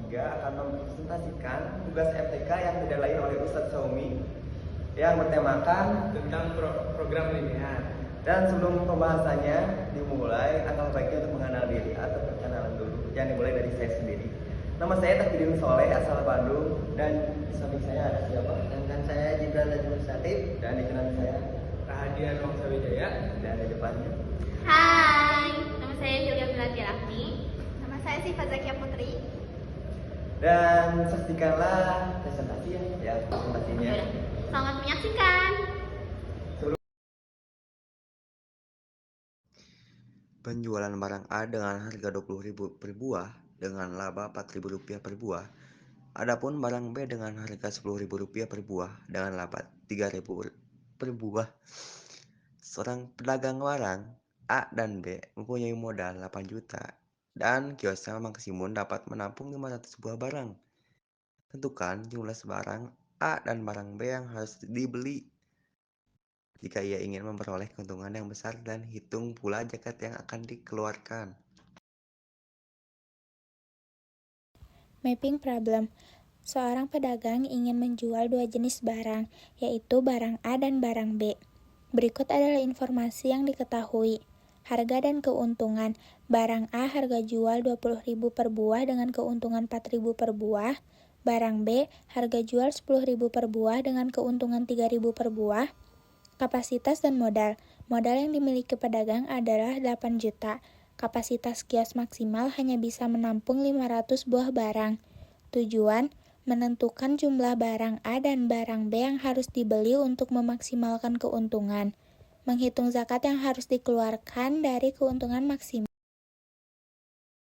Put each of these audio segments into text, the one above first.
3 akan mempresentasikan tugas FTK yang tidak lain oleh Ustadz Saumi yang bertemakan tentang program linear. Dan sebelum pembahasannya dimulai, akan baiknya untuk mengenal diri atau perkenalan dulu. Yang dimulai dari saya sendiri. Nama saya Takidin Soleh, asal Bandung, dan di samping saya ada siapa? Dan saya Gibran Najmul Satib. Dan di kanan saya Rahadian Wangsawijaya. dan di depannya. Hai, nama saya Julia Melati Rahmi. Nama saya Siva Zakia Putri. Dan saksikanlah presentasi ya presentasinya. Selamat menyaksikan. Penjualan barang A dengan harga Rp20.000 per buah dengan laba Rp4.000 per buah. Adapun barang B dengan harga Rp10.000 per buah dengan laba Rp3.000 per buah. Seorang pedagang barang A dan B mempunyai modal 8 juta dan kiosnya maksimum dapat menampung 500 buah barang. Tentukan jumlah barang A dan barang B yang harus dibeli jika ia ingin memperoleh keuntungan yang besar, dan hitung pula zakat yang akan dikeluarkan. Mapping problem. Seorang pedagang ingin menjual dua jenis barang, yaitu barang A dan barang B. Berikut adalah informasi yang diketahui. Harga dan keuntungan. Barang A harga jual Rp20.000 per buah dengan keuntungan Rp4.000 per buah. Barang B harga jual Rp10.000 per buah dengan keuntungan Rp3.000 per buah. Kapasitas dan modal. Modal yang dimiliki pedagang adalah 8 juta. Kapasitas kios maksimal hanya bisa menampung 500 buah barang. Tujuan, menentukan jumlah barang A dan barang B yang harus dibeli untuk memaksimalkan keuntungan. Menghitung zakat yang harus dikeluarkan dari keuntungan maksimal.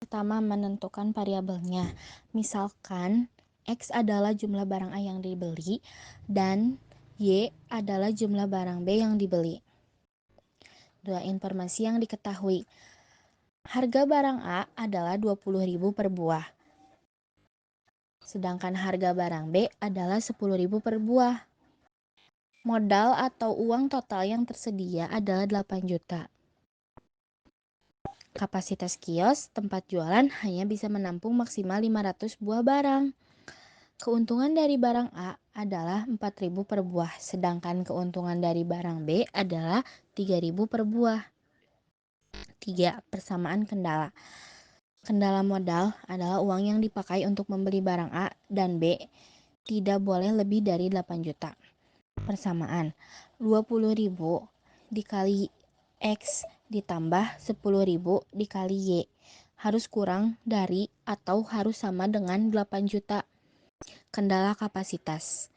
Pertama, menentukan variabelnya. Misalkan, X adalah jumlah barang A yang dibeli, dan Y adalah jumlah barang B yang dibeli. Dua informasi yang diketahui. Harga barang A adalah Rp20.000 per buah. Sedangkan harga barang B adalah Rp10.000 per buah. Modal atau uang total yang tersedia adalah 8 juta. Kapasitas kios tempat jualan hanya bisa menampung maksimal 500 buah barang. Keuntungan dari barang A adalah Rp4.000 per buah, sedangkan keuntungan dari barang B adalah Rp3.000 per buah. 3. Persamaan kendala. Kendala modal adalah uang yang dipakai untuk membeli barang A dan B tidak boleh lebih dari 8 juta. Persamaan. 20.000 dikali X ditambah 10.000 dikali Y harus kurang dari atau harus sama dengan 8 juta. Kendala kapasitas.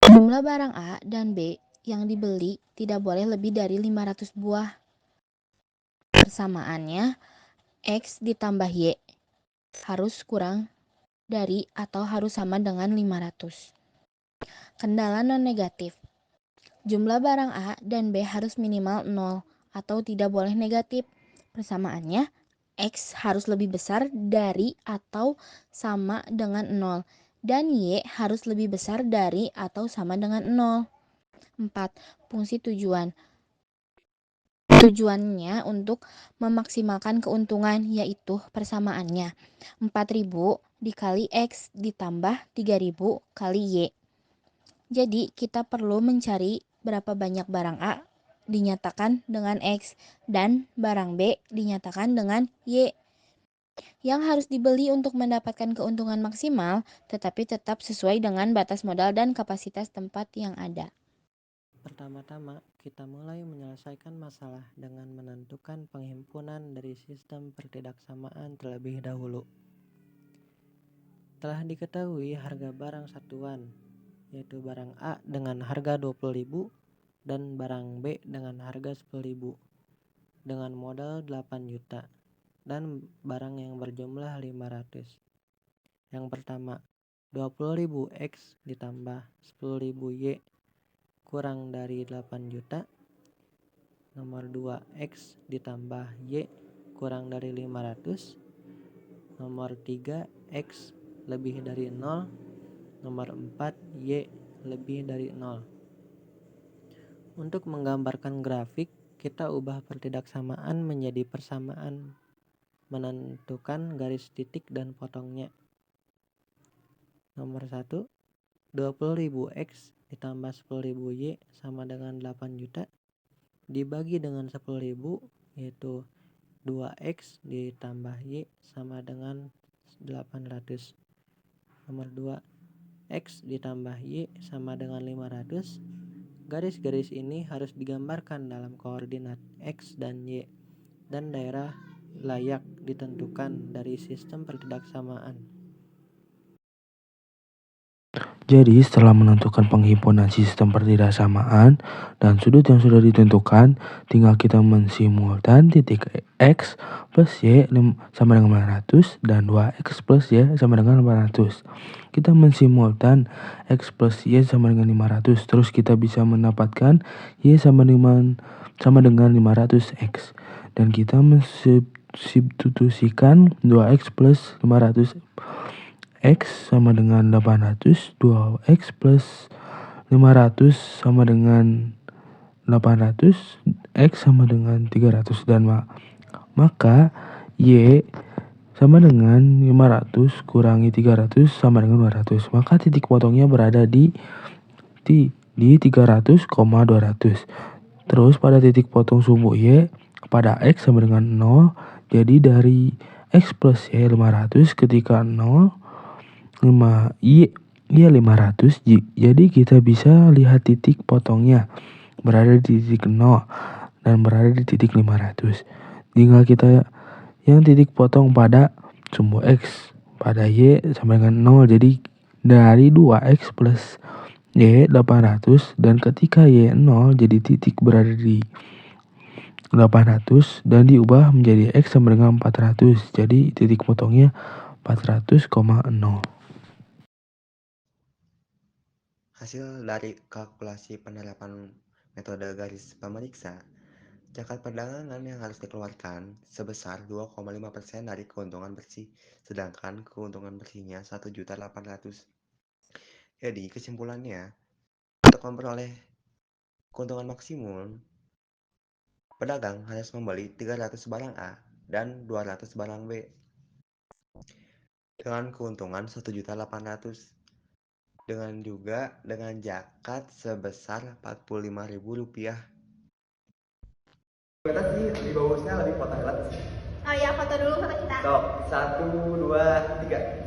Jumlah barang A dan B yang dibeli tidak boleh lebih dari 500 buah. Persamaannya, X ditambah Y harus kurang dari atau harus sama dengan 500. Kendala non-negatif. Jumlah barang A dan B harus minimal 0 atau tidak boleh negatif. Persamaannya, X harus lebih besar dari atau sama dengan 0. Dan Y harus lebih besar dari atau sama dengan 0. 4. Fungsi tujuan. Tujuannya untuk memaksimalkan keuntungan, yaitu persamaannya 4.000 dikali X ditambah 3.000 kali Y. Jadi kita perlu mencari berapa banyak barang A dinyatakan dengan X dan barang B dinyatakan dengan Y yang harus dibeli untuk mendapatkan keuntungan maksimal, tetapi tetap sesuai dengan batas modal dan kapasitas tempat yang ada. Pertama-tama, kita mulai menyelesaikan masalah dengan menentukan penghimpunan dari sistem pertidaksamaan terlebih dahulu. Telah diketahui harga barang satuan, yaitu barang A dengan harga 20.000 dan barang B dengan harga 10.000 dengan modal 8 juta dan barang yang berjumlah 500. Yang pertama, 20.000 X ditambah 10.000 Y kurang dari 8 juta. Nomor 2, X ditambah Y kurang dari 500. Nomor 3, X lebih dari 0. Nomor 4, Y lebih dari 0. Untuk menggambarkan grafik, kita ubah pertidaksamaan menjadi persamaan, menentukan garis titik dan potongnya. Nomor 1, 20.000 X ditambah 10.000 Y sama dengan 8 juta. Dibagi dengan 10.000 yaitu 2X ditambah Y sama dengan 800. Nomor 2, X ditambah Y sama dengan 500. Garis-garis ini harus digambarkan dalam koordinat X dan Y, dan daerah layak ditentukan dari sistem pertidaksamaan. Jadi setelah menentukan penghimpunan sistem pertidaksamaan dan sudut yang sudah ditentukan, tinggal kita mensimultan titik X plus Y sama dengan 500 dan 2X plus Y sama dengan 800. Kita mensimultan X plus Y sama dengan 500, terus kita bisa mendapatkan Y sama dengan 500X. Dan kita mensubstitusikan 2X plus 500 X sama dengan 800, 2X plus 500 sama dengan 800, X sama dengan 300, dan maka Y sama dengan 500 kurangi 300 sama dengan 200. Maka titik potongnya berada di 300,200. Terus pada titik potong sumbu Y pada X sama dengan 0, jadi dari X plus Y 500 ketika 0, 500, jadi kita bisa lihat titik potongnya berada di titik 0 dan berada di titik 500. Tinggal kita yang titik potong pada sumbu X pada Y sama dengan 0, jadi dari 2X plus Y 800, dan ketika Y 0 jadi titik berada di 800 dan diubah menjadi X sama dengan 400, jadi titik potongnya 400,0. Hasil dari kalkulasi penerapan metode garis pemeriksa, zakat perdagangan yang harus dikeluarkan sebesar 2,5% dari keuntungan bersih, sedangkan keuntungan bersihnya 1.800.000. Jadi kesimpulannya, untuk memperoleh keuntungan maksimum, pedagang harus membeli 300 barang A dan 200 barang B dengan keuntungan 1.800.000. Dengan zakat sebesar Rp45.000. Kita sih di bagusnya lebih foto helat. Oh ya, foto dulu foto kita. Sok, 1, 2, 3.